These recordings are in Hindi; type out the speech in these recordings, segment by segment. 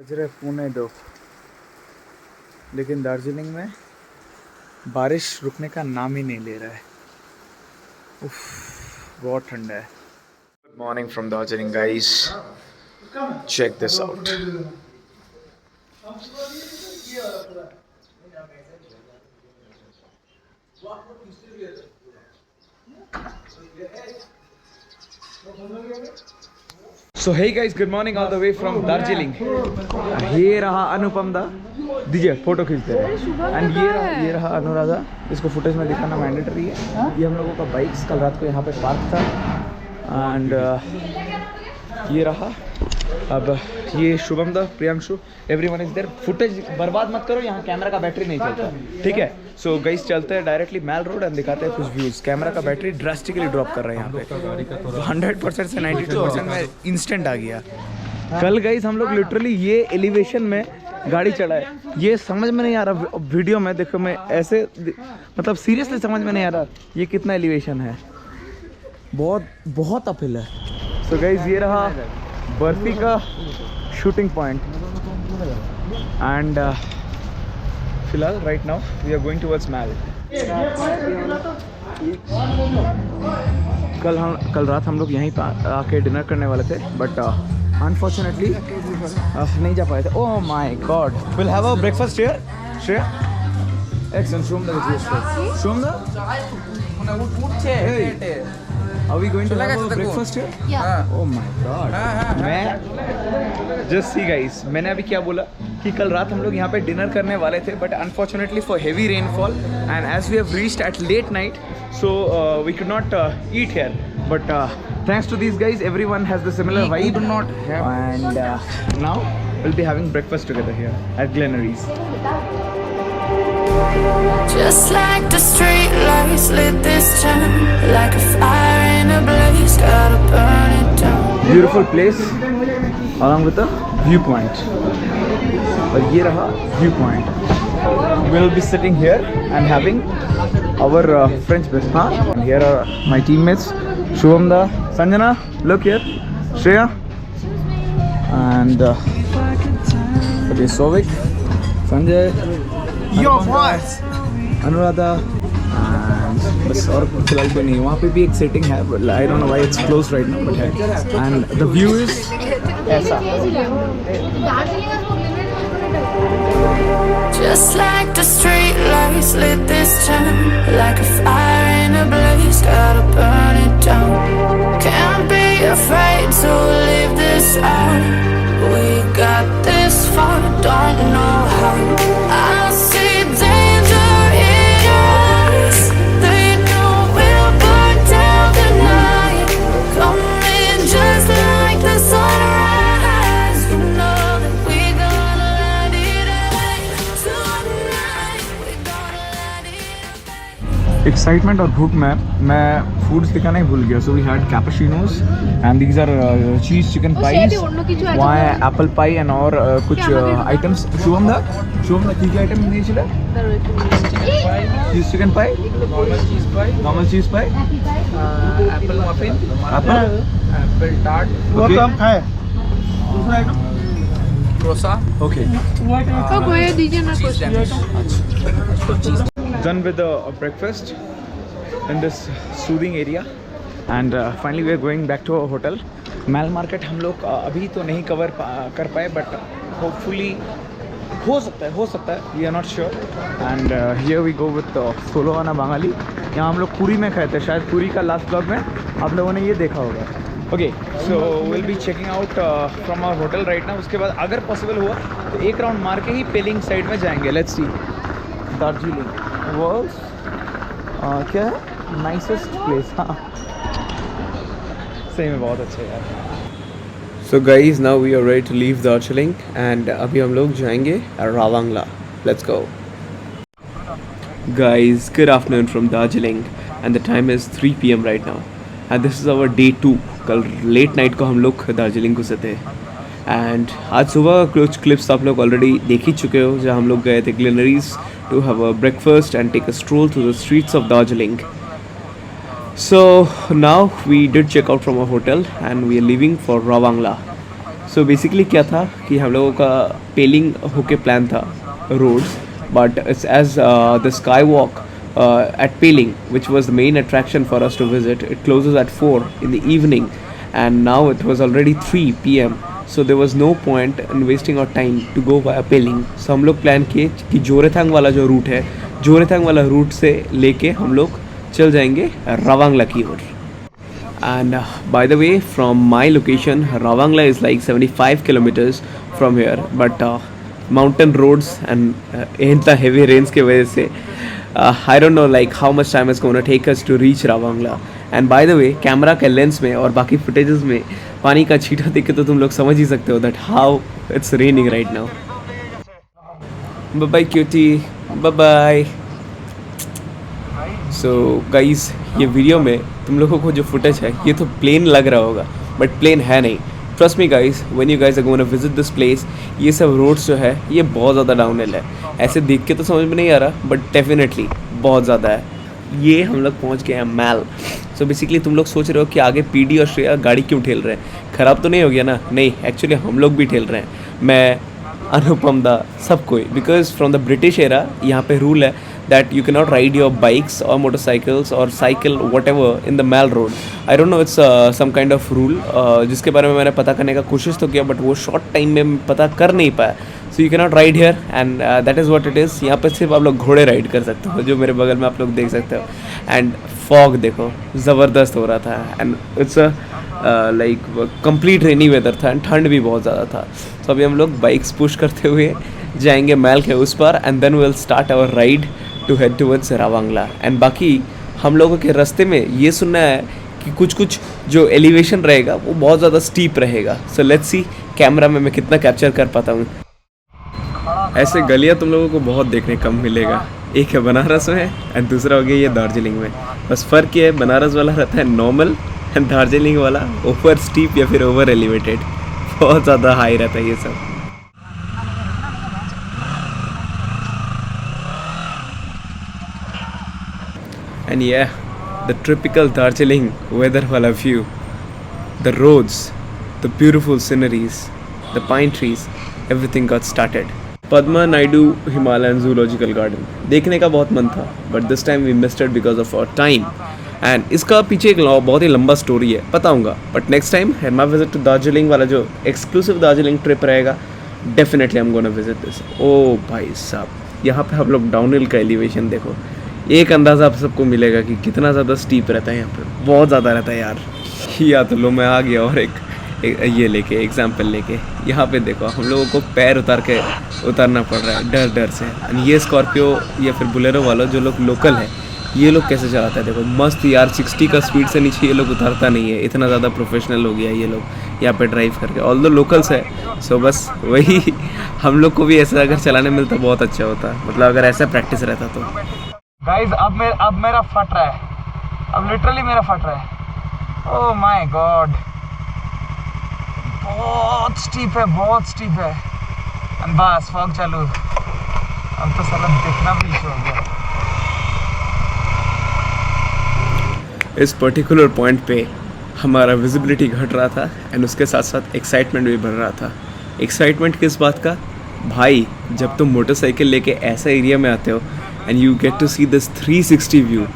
बज रहे पौने 2, लेकिन दार्जिलिंग में बारिश रुकने का नाम ही नहीं ले रहा है। उफ, बहुत ठंडा है। Good morning from Darjeeling guys, check this out. So hey guys, good morning all the way from Darjeeling. ये रहा अनुपम दा, दीजिए फोटो खींचते हैं। एंड ये रहा अनुराधा। इसको फुटेज में दिखाना मैंडेटरी है। ये हम लोगों का बाइक्स कल रात को यहाँ पे पार्क था। एंड ये रहा, अब ये Shubham da, Priyanshu, everyone is there. Footage बर्बाद मत करो, यहाँ कैमरा का बैटरी नहीं चलता, ठीक है। सो गाइस चलते हैं डायरेक्टली मैल रोड एंड दिखाते हैं कुछ व्यूज। कैमरा का बैटरी ड्रास्टिकली ड्रॉप कर रहे हैं यहाँ पे, 100% से 92% में इंस्टेंट आ गया। कल गाइस हम लोग लिटरली ये एलिवेशन में गाड़ी चढ़ाए, ये समझ में नहीं आ रहा वीडियो में। देखो मैं ऐसे, मतलब सीरियसली समझ में नहीं आ रहा ये कितना एलिवेशन है, बहुत बहुत अपहिल है। सो गाइस ये रहा बर्फी का शूटिंग पॉइंट। एंड फिलहाल right now we are going towards mall. कल रात हम लोग यहीं पर आके डिनर करने वाले थे, बट अनफॉर्चुनेटली नहीं जा पाए थे। Oh my God, will have a breakfast here Shreya. Excellent, Shome the breakfast, Shome the. Are we going to have a breakfast here? Yeah. Oh my god. मैं just see guys, मैंने अभी क्या बोला कि कल रात हम लोग यहाँ पे डिनर करने वाले थे, but unfortunately for heavy rainfall and as we have reached at late night, so we could not eat here. But thanks to these guys, everyone has the similar vibe. We could not have. And now we'll be having breakfast together here at Glenaries. Just like the street lights lit this town, like a fire in a blaze, gotta burn it down. Beautiful place along with a viewpoint. और ये रहा viewpoint. We'll be sitting here and having our French breakfast. हाँ? And here are my teammates, Shubham da, Sanjana, look here, Shreya, and Sovik, Sanjay, Your voice. Anuradha, बस और फिलहाल कोई नहीं। वहाँ पे भी एक सेटिंग है, I don't know why it's close right now, but है। एंड द व्यू इज ऐसा। Just like the street lights lit this town, like a fire in a blaze, gotta burn it down. Can't be afraid to leave this out. We got this far, don't know how. I see danger in your eyes. They know we'll burn down the night. Coming just like the sunrise. You know that we gonna light it up. Tonight we gonna light it up. Excitement और भूख में मैं फूड्स दिखाना ही भूल गया। So we had cappuccinos and these are cheese chicken pies. वहाँ है एप्पल पाई एंड और कुछ आइटम्स। शुभम दा की आइटम नहीं चला? चीज चिकन पाई, नॉर्मल चीज पाई, Apple muffin. Apple tart. वो तो हम खाए। दूसरा आइटम croissant. ओके। तो कोई दीजिए ना Cheese sandwich. Done with the breakfast in this soothing area and finally we are going back to our hotel. मैल मार्केट हम लोग अभी तो नहीं कवर कर पाए, बट होपफुली हो सकता है, we are not sure. And here we go with solo आना बांगाली। यहाँ हम लोग पूरी में खाए थे, शायद पूरी का लास्ट ब्लॉग में आप लोगों ने ये देखा होगा। Okay, so will be checking out from our hotel right now. उसके बाद अगर पॉसिबल हुआ तो एक राउंड मार के ही पेलिंग साइड में जाएंगे। Let's see. दार्जिलिंग वर्ल्ड्स क्या है, नाइसेस्ट प्लेस। हाँ, सही में बहुत अच्छा है यार। So guys, now we are ready to leave Darjeeling and अभी हम लोग जाएंगे Ravangla. Let's go. Guys, good afternoon from Darjeeling and the time is 3 PM right now and this is our day 2. कल late night को हम लोग दार्जिलिंग घुसे थे and आज सुबह कुछ क्लिप्स आप लोग ऑलरेडी देख ही चुके हो, जहाँ हम लोग गए थे Glenaries to have a breakfast and take a stroll through the streets of Darjeeling. So now we did check out from our hotel and we are leaving for Ravangla. So basically क्या था कि हम लोगों का पेलिंग होके प्लान था roads, but it's as the skywalk at Peling, which was the main attraction for us to visit. It closes at 4 in the evening, and now it was already 3 p.m. So there was no point in wasting our time to go via Peling. So हम लोग प्लान किए कि जोरेथांग वाला जो रूट है, जोरेथांग वाला रूट से लेके हम लोग चल जाएंगे रावांगला की ओर. And by the way, from my location, Ravangla is like 75 kilometers from here, but mountain roads and ain't the heavy rains के वजह से I don't know like how much time it's going to take us to reach Ravangla. And by the way, camera के लेंस में और बाकी फुटेजेस में पानी का छींटा देख के तो तुम लोग समझ ही सकते हो that how it's raining right now. Bye bye cutie, bye bye. So guys, ये वीडियो में तुम लोगों को जो फुटेज है ये तो प्लेन लग रहा होगा, बट प्लेन है नहीं. Trust me guys, when you guys are going to visit this place, ये सब रोड्स जो है ये बहुत ज़्यादा डाउनहिल है. ऐसे देख के तो समझ में नहीं आ रहा, बट डेफिनेटली बहुत ज़्यादा है. ये हम लोग पहुँच गए हैं मैल. सो बेसिकली तुम लोग सोच रहे हो कि आगे पीडी और श्रेया गाड़ी क्यों ठेल रहे हैं, ख़राब तो नहीं हो गया ना? नहीं, एक्चुअली हम लोग भी ठेल रहे हैं. मैं, अनुपम दा, सब कोई, because from the British era यहाँ पे रूल है that you cannot ride your bikes or motorcycles or cycle whatever in the Mall road. I don't know, it's some kind of rule जिसके बारे में मैंने पता करने का कोशिश तो किया, बट वो शॉर्ट टाइम में पता कर नहीं पाया. So you cannot ride here and that is what it is. यहाँ पे सिर्फ आप लोग घोड़े राइड कर सकते हो, जो मेरे बगल में आप लोग देख सकते हो. एंड फॉग देखो ज़बरदस्त हो रहा था, and it's like complete rainy weather था, एंड ठंड भी बहुत ज़्यादा था. तो अभी हम लोग बाइक्स पुश करते हुए जाएंगे मैल के उस पर, and then will start our ride to head towards Ravangla. एंड बाकी हम लोगों के रास्ते में ये सुनना है कि कुछ जो एलिवेशन रहेगा वो बहुत ज़्यादा स्टीप रहेगा. सो लेट्स सी कैमरा में मैं कितना कैप्चर कर पाता हूँ. ऐसे गलियाँ तुम लोगों को बहुत देखने कम मिलेगा. एक है बनारस में एंड दूसरा हो गया ये दार्जिलिंग में. बस फ़र्क ये है, बनारस वाला रहता है नॉर्मल एंड दार्जिलिंग वाला ओवर स्टीप या फिर ओवर एलिवेटेड. बहुत ज़्यादा हाई रहता है ये सब. And yeah, the typical Darjeeling weather wala view, the roads, the beautiful sceneries, the pine trees, everything got started. Padma Naidu Himalayan Zoological Garden देखने का बहुत मन था, but this time we missed it because of our time. And इसका पीछे एक बहुत ही लंबा स्टोरी है, बताऊंगा. But next time my visit to Darjeeling वाला जो exclusive Darjeeling trip रहेगा, definitely I'm gonna visit this. Oh भाई साहब, यहाँ पे हम लोग डाउनहिल का एलिवेशन देखो. एक अंदाज़ा आप सबको मिलेगा कि कितना ज़्यादा स्टीप रहता है यहाँ पे. बहुत ज़्यादा रहता है यार. या तो लो मैं आ गया और एक ये लेके एग्जाम्पल लेके यहाँ पे देखो, हम लोगों को पैर उतारना पड़ रहा है डर से. और ये स्कॉर्पियो या फिर बुलेरो वाला जो लोग लोकल है, ये लोग कैसे चलाता है देखो. मस्त यार, 60 का स्पीड से नीचे ये लोग उतारता नहीं है. इतना ज़्यादा प्रोफेशनल हो गया है ये लोग यहाँ पे ड्राइव करके. ऑल द लोकल्स है. सो बस वही हम लोग को भी ऐसा अगर चलाने मिलता बहुत अच्छा होता, मतलब अगर ऐसा प्रैक्टिस रहता तो. गाइज अब मेरा फट रहा है, अब लिटरली मेरा फट रहा है. ओह माय गॉड, बहुत स्टीप है, बहुत स्टीप है. एंड बस फॉग चालू. अब तो साला देखना भी इशू हो गया. इस पर्टिकुलर पॉइंट पे हमारा विजिबिलिटी घट रहा था, एंड उसके साथ साथ एक्साइटमेंट भी बढ़ रहा था. एक्साइटमेंट किस बात का भाई? जब तुम मोटरसाइकिल लेके ऐसा एरिया में आते हो and you get to see this 360 view,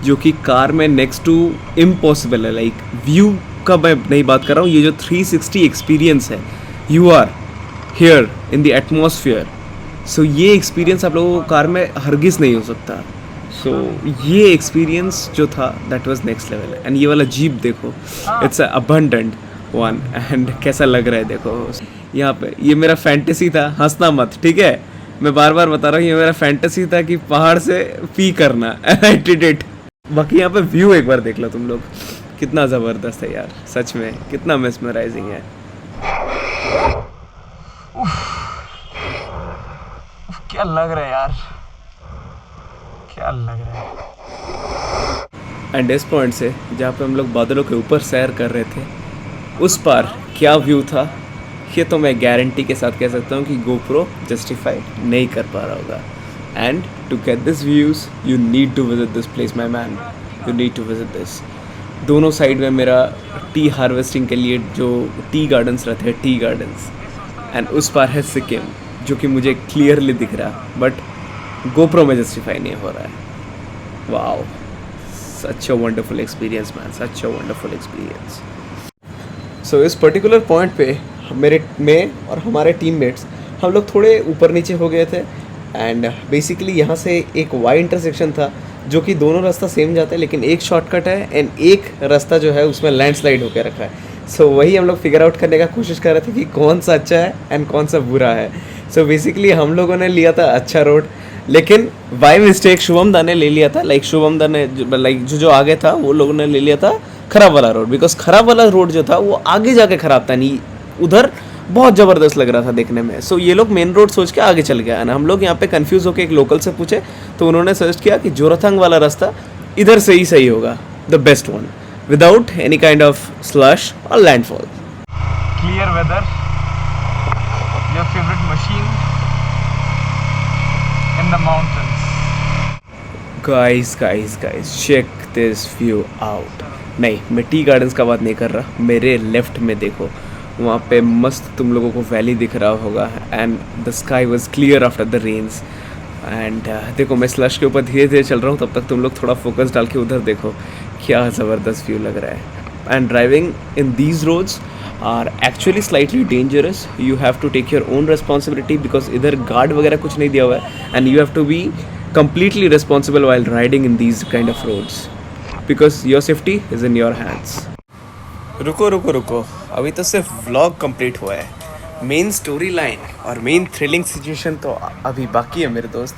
जो कि कार में नेक्स्ट टू इम्पॉसिबल है. लाइक व्यू का मैं नहीं बात कर रहा हूँ, ये जो 360 एक्सपीरियंस है, you are here in the atmosphere. So ये एक्सपीरियंस आप लोगों को कार में हरगिज़ नहीं हो सकता. सो ये एक्सपीरियंस जो था that was next level. And ये वाला जीप देखो, it's a abundant one. And कैसा लग रहा है देखो यहाँ पे. ये मेरा फैंटेसी था, हंसना मत, ठीक है? मैं बार बार बता रहा हूँ, ये मेरा फैंटेसी था कि पहाड़ से पी करना. I did it. बाकी यहाँ पे व्यू एक बार देख लो तुम लोग, कितना ज़बरदस्त है यार. सच में कितना मेस्मराइजिंग है. क्या लग रहा है यार, क्या लग रहा है. एंड इस पॉइंट से जहाँ पे हम लोग बादलों के ऊपर सैर कर रहे थे, उस पार क्या व्यू था ये तो मैं गारंटी के साथ कह सकता हूँ कि GoPro जस्टिफाई नहीं कर पा रहा होगा. And to get this views you need to visit this place my man, you need to visit this. दोनों साइड में मेरा टी हार्वेस्टिंग के लिए जो टी गार्डन्स रहते हैं, टी गार्डन्स, एंड उस पार है सिक्किम, जो कि मुझे क्लियरली दिख रहा, बट गोप्रो में जस्टिफाई नहीं हो रहा है। Wow, such a wonderful experience man, such a wonderful experience. So इस पर्टिकुलर पॉइंट पे मैं और हमारे टीममेट्स हम लोग थोड़े ऊपर नीचे हो गए थे, एंड बेसिकली यहाँ से एक वाई इंटरसेक्शन था जो कि दोनों रास्ता सेम जाता है, लेकिन एक शॉर्टकट है एंड एक रास्ता जो है उसमें लैंडस्लाइड होकर रखा है। सो वही हम लोग फिगर आउट करने का कोशिश कर रहे थे कि कौन सा अच्छा है एंड कौन सा बुरा है। सो बेसिकली हम लोगों ने लिया था अच्छा रोड, लेकिन बाय मिस्टेक शुभम दा ने ले लिया था, शुभम दा ने जो आगे था वो लोगों ने ले लिया था खराब वाला रोड, बिकॉज खराब वाला रोड जो था वो आगे जाके खराब था, नहीं उधर बहुत ज़बरदस्त लग रहा था देखने में। सो ये लोग मेन रोड सोच के आगे चल गया, ना हम लोग यहाँ पे कंफ्यूज होकर एक लोकल से पूछे तो उन्होंने सजेस्ट किया कि जोराथंग वाला रास्ता इधर से ही सही होगा, the best one, without any kind of slush और landfall. Clear weather, your favorite machine in the mountains. Guys, check this view out। नहीं, मैं टी गार्डन्स का बात नहीं कर रहा, मेरे लेफ्ट में देखो, वहाँ पे मस्त तुम लोगों को वैली दिख रहा होगा, and the sky was clear after the rains. And देखो मैं स्लश के ऊपर धीरे धीरे चल रहा हूँ, तब तक तुम लोग थोड़ा फोकस डाल के उधर देखो, क्या ज़बरदस्त व्यू लग रहा है। And driving in these roads are actually slightly dangerous, you have to take your own responsibility, because इधर गार्ड वगैरह कुछ नहीं दिया हुआ है, and you have to be completely responsible while riding in these kind of roads because your safety is in your hands। रुको, अभी तो सिर्फ व्लॉग कंप्लीट हुआ है, मेन स्टोरी लाइन और मेन थ्रिलिंग सिचुएशन तो अभी बाकी है मेरे दोस्त।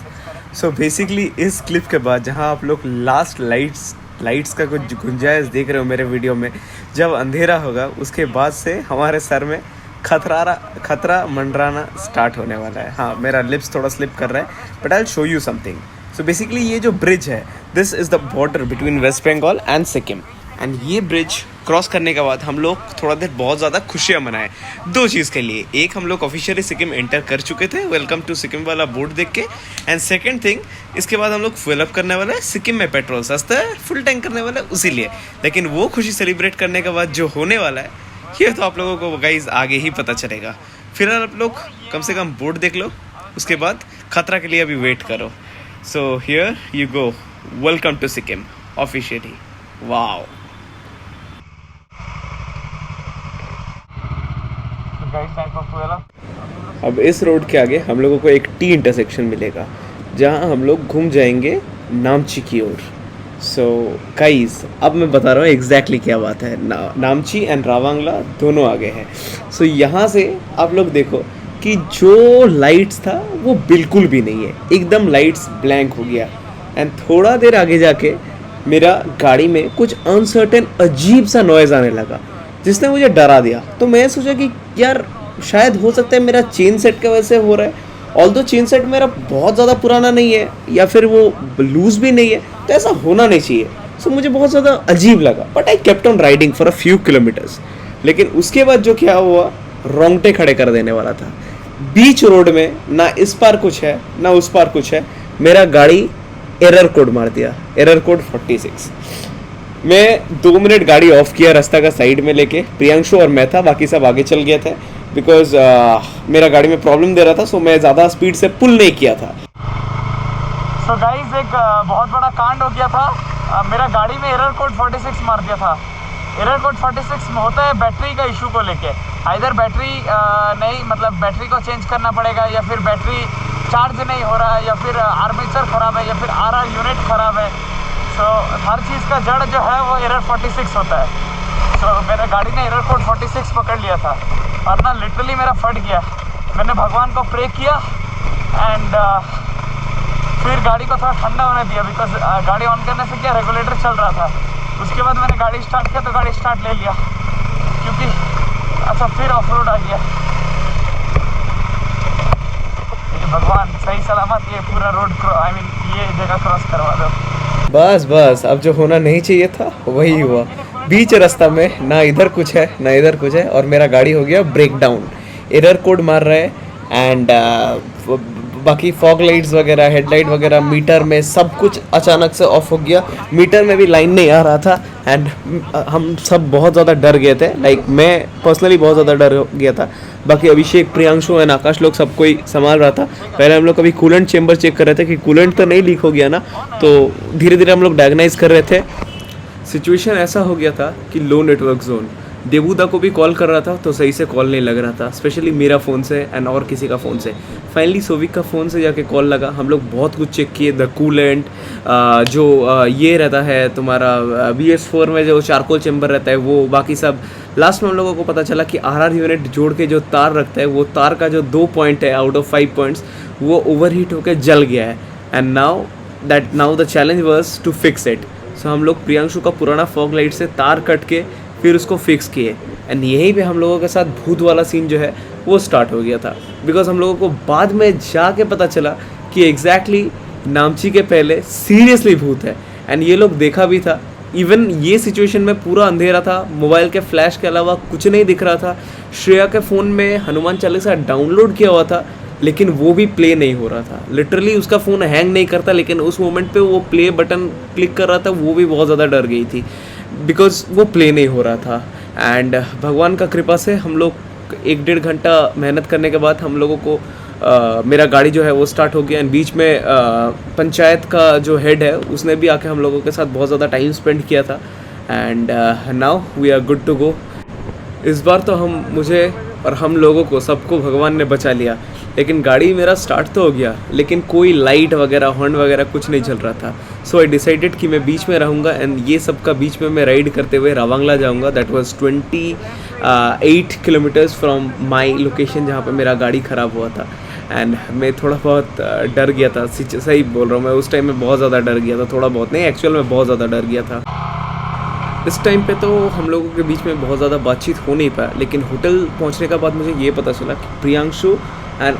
सो बेसिकली इस क्लिप के बाद जहाँ आप लोग लास्ट लाइट्स का कुछ गुंजाइश देख रहे हो मेरे वीडियो में, जब अंधेरा होगा उसके बाद से हमारे सर में खतरा मंडराना स्टार्ट होने वाला है। हाँ, मेरा लिप्स थोड़ा स्लिप कर रहा है, but I will show you something. So basically ये जो ब्रिज है, this is the border between West Bengal and Sikkim, and ये ब्रिज क्रॉस करने के बाद हम लोग थोड़ा देर बहुत ज़्यादा खुशियाँ मनाए दो चीज़ के लिए। एक, हम लोग ऑफिशियली सिक्किम एंटर कर चुके थे, वेलकम टू सिक्किम वाला बोर्ड देख के, एंड सेकेंड थिंग, इसके बाद हम लोग फिल अप करने वाले हैं। सिक्किम में पेट्रोल सस्ता है, फुल टैंक करने वाला है उसी लिए, लेकिन वो खुशी सेलिब्रेट करने के बाद जो होने वाला है ये तो आप लोगों को गाइस आगे ही पता चलेगा। फिलहाल आप लोग कम से कम बोर्ड देख लो, उसके बाद खतरा के लिए अभी वेट करो। So here you go, welcome to Sikkim officially. Wow, अब इस रोड के आगे हम लोगों को एक टी इंटरसेक्शन मिलेगा, जहां हम लोग घूम जाएंगे नामची की ओर। सो गाइस, अब मैं बता रहा हूँ एग्जैक्टली क्या बात है। नामची एंड रावांगला दोनों आगे हैं। सो यहाँ से आप लोग देखो कि जो लाइट्स था वो बिल्कुल भी नहीं है, एकदम लाइट्स ब्लैंक हो गया, एंड थोड़ा देर आगे जाके मेरा गाड़ी में कुछ अनसर्टेन अजीब सा नॉइज़ आने लगा, जिसने मुझे डरा दिया। तो मैं सोचा कि यार शायद हो सकता है मेरा चेन सेट की वजह से हो रहा है, ऑल्दो चेन सेट मेरा बहुत ज़्यादा पुराना नहीं है या फिर वो लूज भी नहीं है, तो ऐसा होना नहीं चाहिए। सो मुझे बहुत ज़्यादा अजीब लगा, but I kept on riding for a few kilometres. लेकिन उसके बाद जो क्या हुआ, रोंगटे खड़े कर देने वाला था। बीच रोड में ना इस पार कुछ है ना उस पार कुछ है, मेरा गाड़ी एरर कोड मार दिया, एरर कोड 46। मैं 2 मिनट गाड़ी ऑफ किया, रास्ता का साइड में लेके, प्रियांशु और मैं था, बाकी सब आगे चल गए थे, बिकॉज मेरा गाड़ी में प्रॉब्लम दे रहा था, सो मैं ज़्यादा स्पीड से पुल नहीं किया था। सो गाइस, एक बहुत बड़ा कांड हो गया था। मेरा गाड़ी में एरर कोड 46 मार दिया था। एरर कोड 46 होता है बैटरी का इशू को लेके, इधर बैटरी नहीं, मतलब बैटरी को चेंज करना पड़ेगा, या फिर बैटरी चार्ज नहीं हो रहा है, या फिर आर्मेचर ख़राब है, या फिर आरआर यूनिट ख़राब है। सो हर चीज़ का जड़ जो है वो एरर 46 होता है। सो मेरे गाड़ी ने एरर कोड 46 पकड़ लिया था, और ना लिटरली मेरा फट गया। मैंने भगवान को प्रे किया, एंड फिर गाड़ी को थोड़ा ठंडा होने दिया, बिकॉज गाड़ी ऑन करने से क्या रेगुलेटर चल रहा था। उसके बाद मैंने गाड़ी स्टार्ट किया तो गाड़ी स्टार्ट ले लिया, क्योंकि अच्छा फिर ऑफ रोड आ गया। भगवान सही सलामत ये पूरा रोड ये जगह क्रॉस करवा दो। बस अब जो होना नहीं चाहिए था वही हुआ। बीच रास्ता में ना इधर कुछ है ना इधर कुछ है, और मेरा गाड़ी हो गया ब्रेक डाउन, एरर कोड मार रहा है, एंड बाकी फॉग लाइट्स वगैरह, हेडलाइट वगैरह, मीटर में सब कुछ अचानक से ऑफ हो गया. मीटर में भी लाइन नहीं आ रहा था एंड हम सब बहुत ज़्यादा डर गए थे. लाइक मैं पर्सनली बहुत ज़्यादा डर गया था. बाकी अभिषेक, प्रियांशु एंड आकाश लोग सब कोई संभाल रहा था. पहले हम लोग कभी कूलेंट चेंबर चेक कर रहे थे कि कूलेंट तो नहीं लीक हो गया ना, तो धीरे धीरे हम लोग डायग्नाइज कर रहे थे. सिचुएशन ऐसा हो गया था कि लो नेटवर्क जोन. देवूदा को भी कॉल कर रहा था तो सही से कॉल नहीं लग रहा था, स्पेशली मेरा फ़ोन से एंड और किसी का फ़ोन से. फाइनली सोविक का फ़ोन से जाके कॉल लगा. हम लोग बहुत कुछ चेक किए, द कूलेंट जो ये रहता है तुम्हारा BS4 में जो चारकोल चेम्बर रहता है वो, बाकी सब. लास्ट में हम लोगों को पता चला कि RR यूनिट जोड़ के जो तार रखता है वो तार का जो 2 पॉइंट है आउट ऑफ 5 पॉइंट्स वो ओवरहीट होकर जल गया है. And now the challenge was to fix it. So हम लोग प्रियांशु का पुराना फॉग लाइट से तार कट के फिर उसको फिक्स किए. एंड यहीं पे हम लोगों के साथ भूत वाला सीन जो है वो स्टार्ट हो गया था. बिकॉज हम लोगों को बाद में जाके पता चला कि एग्जैक्टली नामची के पहले सीरियसली भूत है. एंड ये लोग देखा भी था. इवन ये सिचुएशन में पूरा अंधेरा था, मोबाइल के फ्लैश के अलावा कुछ नहीं दिख रहा था. श्रेया के फ़ोन में हनुमान चालीसा डाउनलोड किया हुआ था लेकिन वो भी प्ले नहीं हो रहा था. लिटरली उसका फ़ोन हैंग नहीं करता, लेकिन उस मोमेंट पे वो प्ले बटन क्लिक कर रहा था, वो भी बहुत ज़्यादा डर गई थी बिकॉज वो प्ले नहीं हो रहा था. एंड भगवान का कृपा से हम लोग 1-1.5 घंटा मेहनत करने के बाद हम लोगों को मेरा गाड़ी जो है वो स्टार्ट हो गया. एंड बीच में पंचायत का जो हेड है उसने भी आके हम लोगों के साथ बहुत ज़्यादा टाइम स्पेंड किया था. And now we are good to go. इस बार तो मुझे और हम लोगों को सबको भगवान ने बचा लिया. लेकिन गाड़ी मेरा स्टार्ट तो हो गया लेकिन कोई लाइट वगैरह, हॉर्न वगैरह कुछ नहीं चल रहा था. सो आई डिसाइडेड कि मैं बीच में रहूँगा एंड ये सब का बीच में मैं राइड करते हुए रावांगला जाऊँगा. That was 28 kilometres from my location जहाँ पे मेरा गाड़ी ख़राब हुआ था. एंड मैं थोड़ा बहुत डर गया था. सही बोल रहा हूँ, मैं उस टाइम में बहुत ज़्यादा डर गया था. थोड़ा बहुत नहीं, एक्चुअल में बहुत ज़्यादा डर गया था. इस टाइम पे तो हम लोगों के बीच में बहुत ज़्यादा बातचीत हो नहीं पाया. लेकिन होटल पहुंचने के बाद मुझे ये पता चला कि प्रियांशु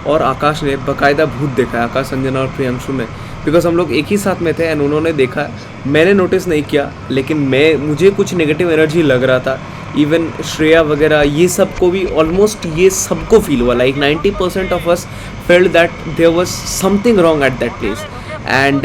और आकाश ने बाकायदा भूत देखा है. आकाश, संजना और प्रियांशु ने. बिकॉज हम लोग एक ही साथ में थे एंड उन्होंने देखा. मैंने नोटिस नहीं किया लेकिन मुझे कुछ नेगेटिव एनर्जी लग रहा था. इवन श्रेया वगैरह ये सबको भी ऑलमोस्ट ये सबको फील हुआ. Like 90% of us felt that there was something wrong at that place. And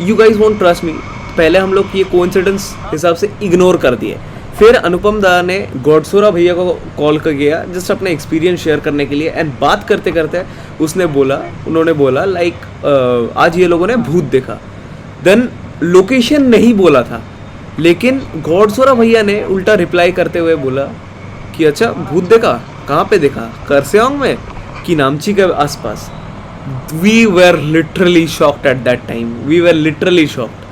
you guys won't trust me, पहले हम लोग ये कोइंसिडेंस हिसाब से इग्नोर कर दिए. फिर अनुपम दा ने गौडसोरा भैया को कॉल कर गया जस्ट अपने एक्सपीरियंस शेयर करने के लिए. एंड बात करते करते उन्होंने बोला लाइक आज ये लोगों ने भूत देखा. देन लोकेशन नहीं बोला था लेकिन गौडसोरा भैया ने उल्टा रिप्लाई करते हुए बोला कि अच्छा भूत देखा, कहाँ पे देखा, करसेओंग में कि नामची के आसपास. We were literally shocked at that time. We were literally shocked.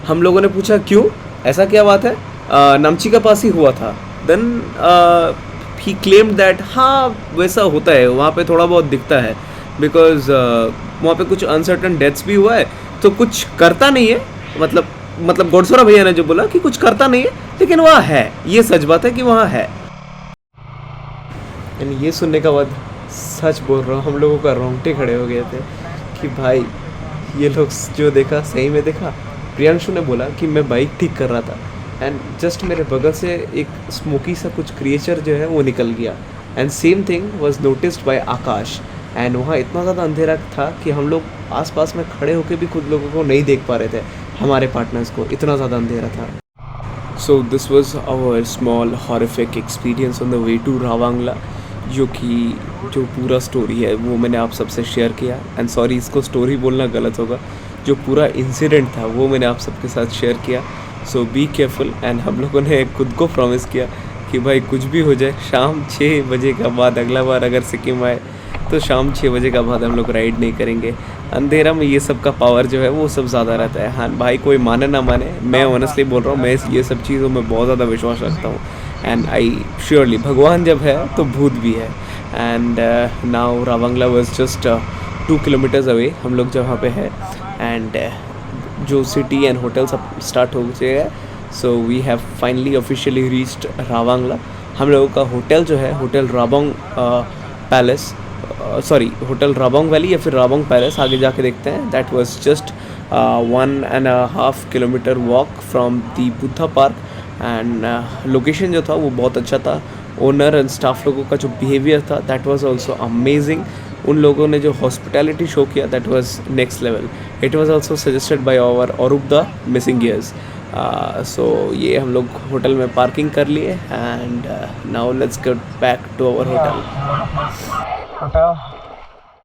हम लोगों ने पूछा क्यों, ऐसा क्या बात है. नामची का पास ही हुआ था. देन ही क्लेम्ड दैट हाँ वैसा होता है, वहाँ पे थोड़ा बहुत दिखता है बिकॉज वहाँ पे कुछ अनसर्टन डेथ्स भी हुआ है तो कुछ करता नहीं है. मतलब गौडसोरा भैया ने जो बोला कि कुछ करता नहीं है लेकिन वहाँ है, ये सच बात है कि वहाँ है. यानी ये सुनने के बाद सच बोल रहा हूँ हम लोगों का रोंगटे खड़े हो गए थे कि भाई ये लोग जो देखा सही में देखा. प्रियांशु ने बोला कि मैं बाइक ठीक कर रहा था एंड जस्ट मेरे बगल से एक स्मोकी सा कुछ क्रिएचर जो है वो निकल गया. And same thing was noticed bye Akash. And वहाँ इतना ज़्यादा अंधेरा था कि हम लोग आसपास में खड़े होकर भी खुद लोगों को नहीं देख पा रहे थे, हमारे पार्टनर्स को. इतना ज़्यादा अंधेरा था. So this was our small horrific experience on the way to Ravangla. जो पूरा स्टोरी है वो मैंने आप सबसे शेयर किया. एंड सॉरी, इसको स्टोरी बोलना गलत होगा, जो पूरा इंसिडेंट था वो मैंने आप सबके साथ शेयर किया. सो बी केयरफुल. एंड हम लोगों ने खुद को प्रॉमिस किया कि भाई कुछ भी हो जाए शाम 6 बजे का बाद अगला बार अगर सिक्किम आए तो शाम 6 बजे का बाद हम लोग राइड नहीं करेंगे. अंधेरा में ये सब का पावर जो है वो सब ज़्यादा रहता है. हाँ भाई, कोई माने ना माने, मैं ऑनेस्टली बोल रहा हूँ, मैं ये सब चीज़ों में बहुत ज़्यादा विश्वास रखता हूँ. एंड आई श्योरली भगवान जब है तो भूत भी है. And now Ravangla was just 2 kilometres away हम लोग जहाँ पे है. एंड जो सिटी एंड होटल सब स्टार्ट हो गए हैं. So we have finally officially reached Ravangla. हम लोगों का होटल जो है hotel Rabong palace, sorry hotel Rabong valley या फिर राबोंग पैलेस, आगे जाके देखते हैं. That was just 1.5 kilometre walk from the Buddha park. And location जो था वो बहुत अच्छा था. ओनर एंड स्टाफ लोगों का जो बिहेवियर था दैट वाज आल्सो अमेजिंग. उन लोगों ने जो हॉस्पिटैलिटी शो किया that was next level. It was also suggested by our औरूब द मिसिंग ईयर्स. सो ये हम लोग होटल में पार्किंग कर लिए and now let's get back to our hotel.